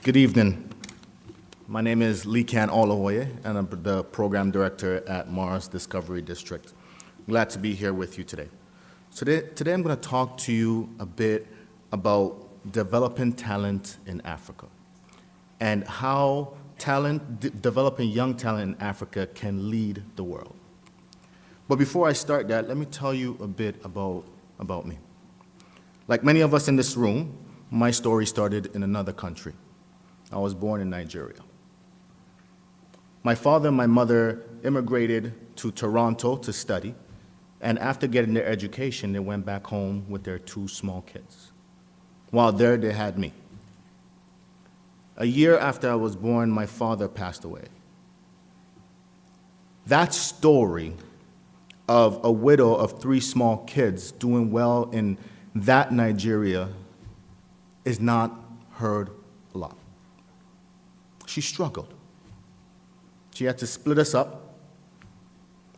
Good evening. My name is Lekan Olawoye, and I'm the program director at Mars Discovery District. Glad to be here with you today. Today I'm going to talk to you a bit about developing talent in Africa and how developing young talent in Africa can lead the world. But before I start that, let me tell you a bit about me. Like many of us in this room, my story started in another country. I was born in Nigeria. My father and my mother immigrated to Toronto to study, and after getting their education, they went back home with their two small kids. While there, they had me. A year after I was born, my father passed away. That story of a widow of three small kids doing well in that Nigeria is not heard a lot. She struggled. She had to split us up.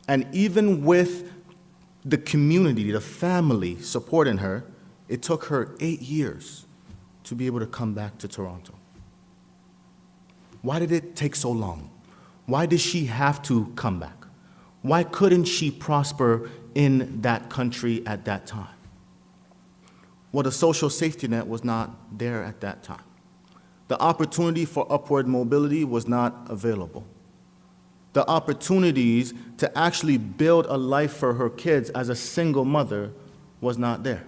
And even with the community, the family supporting her, it took her 8 years to be able to come back to Toronto. Why did it take so long? Why did she have to come back? Why couldn't she prosper in that country at that time? Well, the social safety net was not there at that time. The opportunity for upward mobility was not available. The opportunities to actually build a life for her kids as a single mother was not there.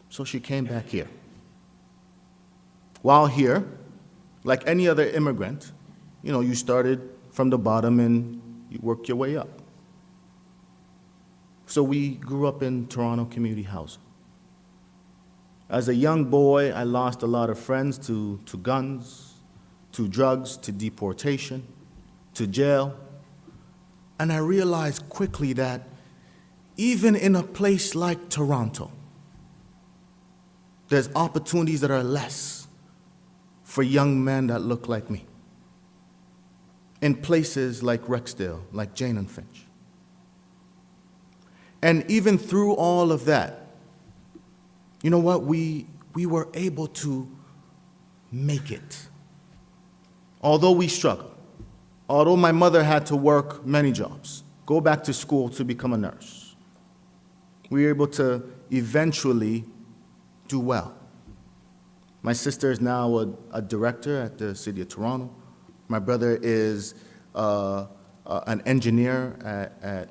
So she came back here. While here, like any other immigrant, you started from the bottom and you worked your way up. So we grew up in Toronto community housing. As a young boy, I lost a lot of friends to guns, to drugs, to deportation, to jail. And I realized quickly that even in a place like Toronto, there's opportunities that are less for young men that look like me. In places like Rexdale, like Jane and Finch. And even through all of that, you know what? We were able to make it. Although we struggled, although my mother had to work many jobs, go back to school to become a nurse, we were able to eventually do well. My sister is now a director at the City of Toronto. My brother is an engineer at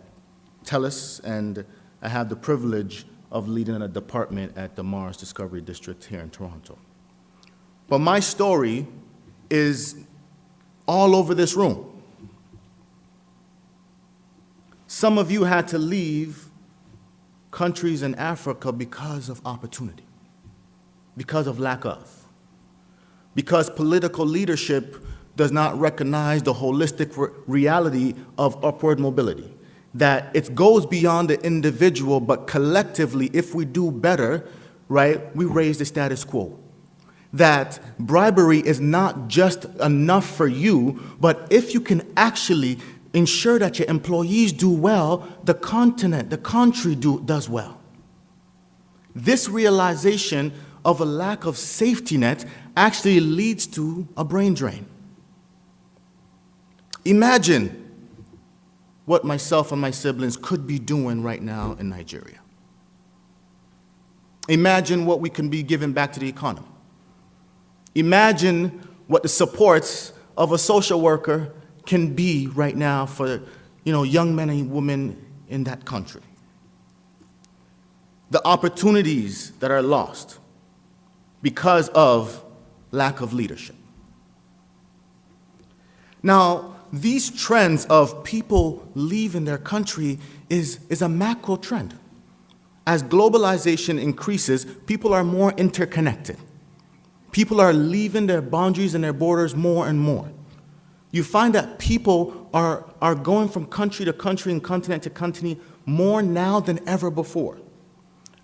TELUS, and I have the privilege of leading a department at the Mars Discovery District here in Toronto. But my story is all over this room. Some of you had to leave countries in Africa because of opportunity, because of lack of, because political leadership does not recognize the holistic reality of upward mobility. That it goes beyond the individual, but collectively, if we do better, right, we raise the status quo. That bribery is not just enough for you, but if you can actually ensure that your employees do well, the country does well. This realization of a lack of safety net actually leads to a brain drain. Imagine what myself and my siblings could be doing right now in Nigeria. Imagine what we can be giving back to the economy. Imagine what the supports of a social worker can be right now for young men and women in that country. The opportunities that are lost because of lack of leadership. Now, these trends of people leaving their country is a macro trend. As globalization increases, people are more interconnected. People are leaving their boundaries and their borders more and more. You find that people are going from country to country and continent to continent more now than ever before.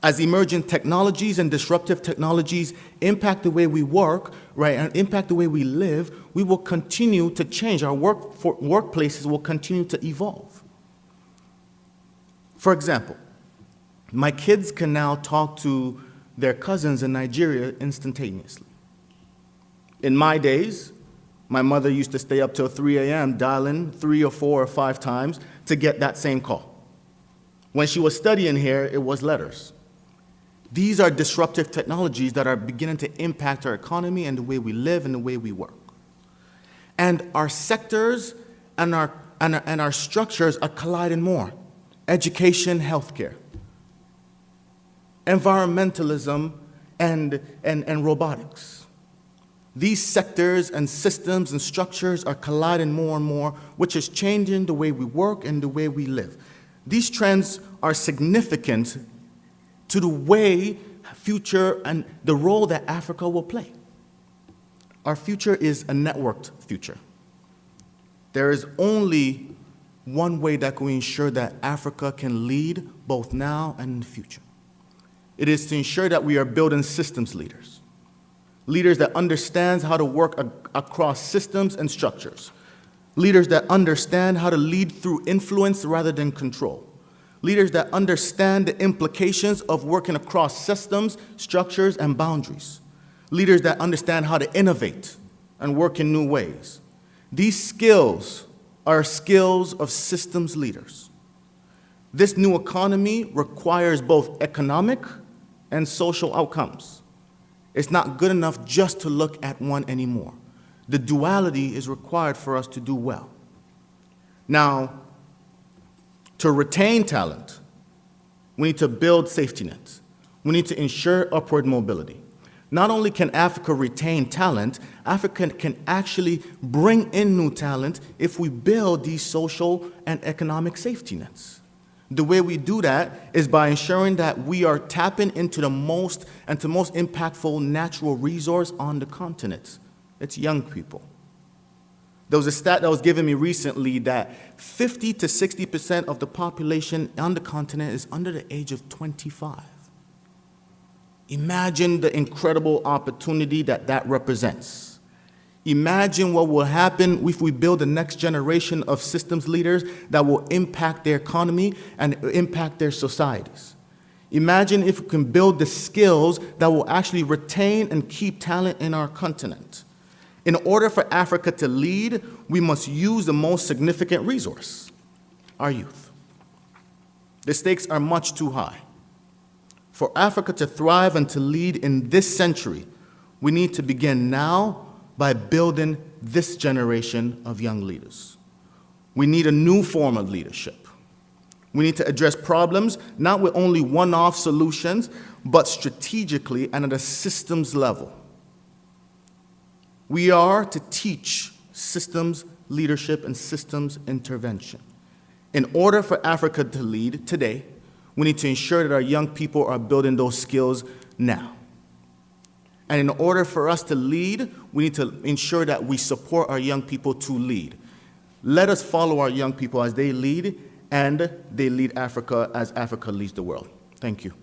As emergent technologies and disruptive technologies impact the way we work, right, and impact the way we live, we will continue to change. Our workplaces will continue to evolve. For example, my kids can now talk to their cousins in Nigeria instantaneously. In my days, my mother used to stay up till 3 a.m. dialing 3 or 4 or 5 times to get that same call. When she was studying here, it was letters. These are disruptive technologies that are beginning to impact our economy and the way we live and the way we work. And our sectors and our structures are colliding more. Education, healthcare, environmentalism, and robotics. These sectors and systems and structures are colliding more and more, which is changing the way we work and the way we live. These trends are significant to the way future and the role that Africa will play. Our future is a networked future. There is only one way that can ensure that Africa can lead both now and in the future. It is to ensure that we are building systems leaders. Leaders that understand how to work across systems and structures. Leaders that understand how to lead through influence rather than control. Leaders that understand the implications of working across systems, structures, and boundaries. Leaders that understand how to innovate and work in new ways. These skills are skills of systems leaders. This new economy requires both economic and social outcomes. It's not good enough just to look at one anymore. The duality is required for us to do well. Now, to retain talent, we need to build safety nets. We need to ensure upward mobility. Not only can Africa retain talent, Africa can actually bring in new talent if we build these social and economic safety nets. The way we do that is by ensuring that we are tapping into the most impactful natural resource on the continent. It's young people. There was a stat that was given me recently that 50 to 60% of the population on the continent is under the age of 25. Imagine the incredible opportunity that represents. Imagine what will happen if we build the next generation of systems leaders that will impact their economy and impact their societies. Imagine if we can build the skills that will actually retain and keep talent in our continent. In order for Africa to lead, we must use the most significant resource, our youth. The stakes are much too high. For Africa to thrive and to lead in this century, we need to begin now by building this generation of young leaders. We need a new form of leadership. We need to address problems not with only one-off solutions, but strategically and at a systems level. We are to teach systems leadership and systems intervention. In order for Africa to lead today, we need to ensure that our young people are building those skills now. And in order for us to lead, we need to ensure that we support our young people to lead. Let us follow our young people as they lead, and they lead Africa as Africa leads the world. Thank you.